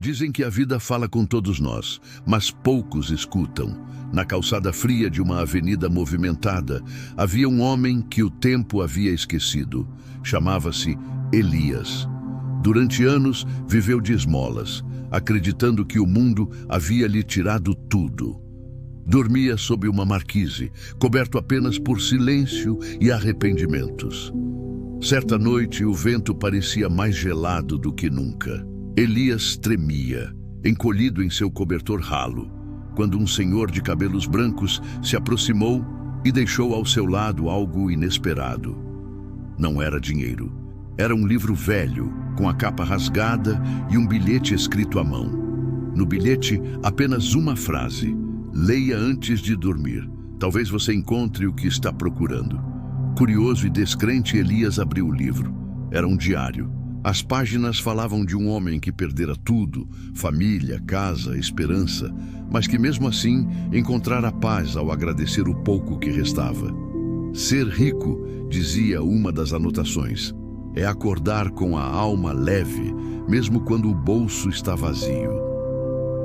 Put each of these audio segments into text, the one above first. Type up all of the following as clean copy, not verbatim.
Dizem que a vida fala com todos nós, mas poucos escutam. Na calçada fria de uma avenida movimentada, havia um homem que o tempo havia esquecido. Chamava-se Elias. Durante anos, viveu de esmolas, acreditando que o mundo havia lhe tirado tudo. Dormia sob uma marquise, coberto apenas por silêncio e arrependimentos. Certa noite, o vento parecia mais gelado do que nunca. Elias tremia, encolhido em seu cobertor ralo, quando um senhor de cabelos brancos se aproximou e deixou ao seu lado algo inesperado. Não era dinheiro. Era um livro velho, com a capa rasgada e um bilhete escrito à mão. No bilhete, apenas uma frase: leia antes de dormir. Talvez você encontre o que está procurando. Curioso e descrente, Elias abriu o livro. Era um diário. As páginas falavam de um homem que perdera tudo, família, casa, esperança, mas que mesmo assim encontrara paz ao agradecer o pouco que restava. Ser rico, dizia uma das anotações, é acordar com a alma leve, mesmo quando o bolso está vazio.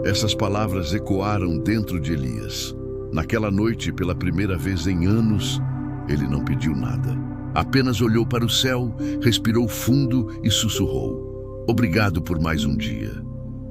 Essas palavras ecoaram dentro de Elias. Naquela noite, pela primeira vez em anos, ele não pediu nada. Apenas olhou para o céu, respirou fundo e sussurrou: obrigado por mais um dia.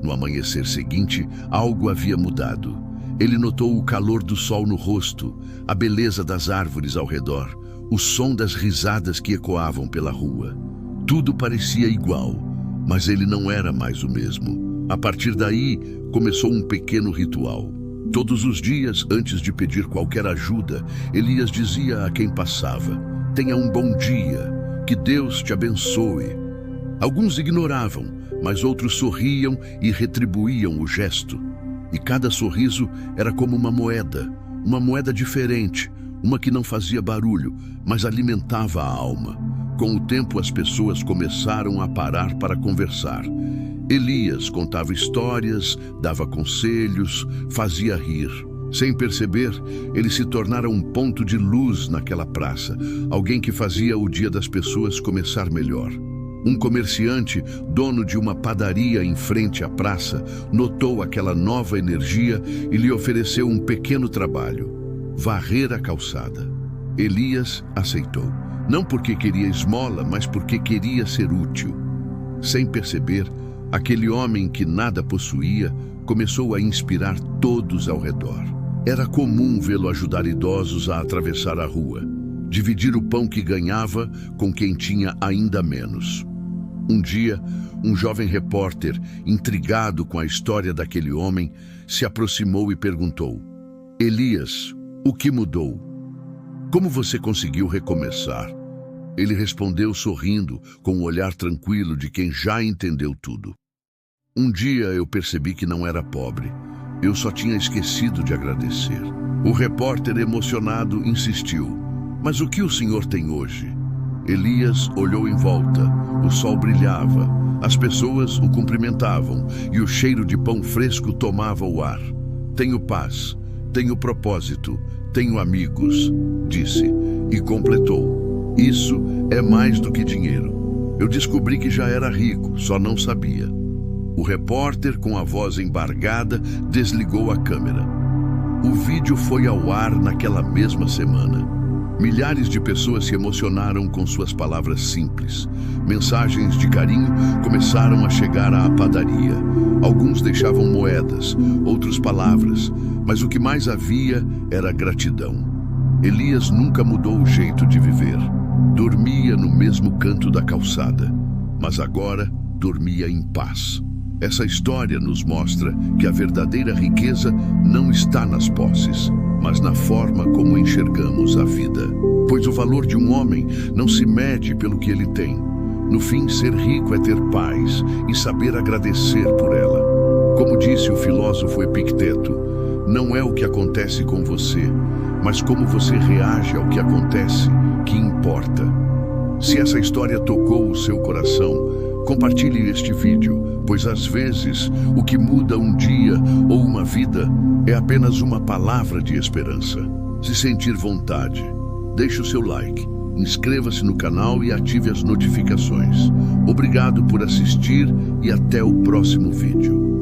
No amanhecer seguinte, algo havia mudado. Ele notou o calor do sol no rosto, a beleza das árvores ao redor, o som das risadas que ecoavam pela rua. Tudo parecia igual, mas ele não era mais o mesmo. A partir daí, começou um pequeno ritual. Todos os dias, antes de pedir qualquer ajuda, Elias dizia a quem passava: tenha um bom dia, que Deus te abençoe. Alguns ignoravam, mas outros sorriam e retribuíam o gesto. E cada sorriso era como uma moeda diferente, uma que não fazia barulho, mas alimentava a alma. Com o tempo, as pessoas começaram a parar para conversar. Elias contava histórias, dava conselhos, fazia rir. Sem perceber, ele se tornara um ponto de luz naquela praça, alguém que fazia o dia das pessoas começar melhor. Um comerciante, dono de uma padaria em frente à praça, notou aquela nova energia e lhe ofereceu um pequeno trabalho: varrer a calçada. Elias aceitou, não porque queria esmola, mas porque queria ser útil. Sem perceber, aquele homem que nada possuía começou a inspirar todos ao redor. Era comum vê-lo ajudar idosos a atravessar a rua, dividir o pão que ganhava com quem tinha ainda menos. Um dia, um jovem repórter, intrigado com a história daquele homem, se aproximou e perguntou: Elias, o que mudou? Como você conseguiu recomeçar? Ele respondeu sorrindo, com o olhar tranquilo de quem já entendeu tudo. Um dia eu percebi que não era pobre. Eu só tinha esquecido de agradecer. O repórter, emocionado, insistiu: mas o que o senhor tem hoje? Elias olhou em volta. O sol brilhava, as pessoas o cumprimentavam e o cheiro de pão fresco tomava o ar. Tenho paz, tenho propósito, tenho amigos, disse, e completou: isso é mais do que dinheiro. Eu descobri que já era rico, só não sabia. O repórter, com a voz embargada, desligou a câmera. O vídeo foi ao ar naquela mesma semana. Milhares de pessoas se emocionaram com suas palavras simples. Mensagens de carinho começaram a chegar à padaria. Alguns deixavam moedas, outros palavras, mas o que mais havia era gratidão. Elias nunca mudou o jeito de viver. Dormia no mesmo canto da calçada, mas agora dormia em paz. Essa história nos mostra que a verdadeira riqueza não está nas posses, mas na forma como enxergamos a vida. Pois o valor de um homem não se mede pelo que ele tem. No fim, ser rico é ter paz e saber agradecer por ela. Como disse o filósofo Epicteto, não é o que acontece com você, mas como você reage ao que acontece que importa. Se essa história tocou o seu coração, compartilhe este vídeo, pois às vezes o que muda um dia ou uma vida é apenas uma palavra de esperança. Se sentir vontade, deixe o seu like, inscreva-se no canal e ative as notificações. Obrigado por assistir e até o próximo vídeo.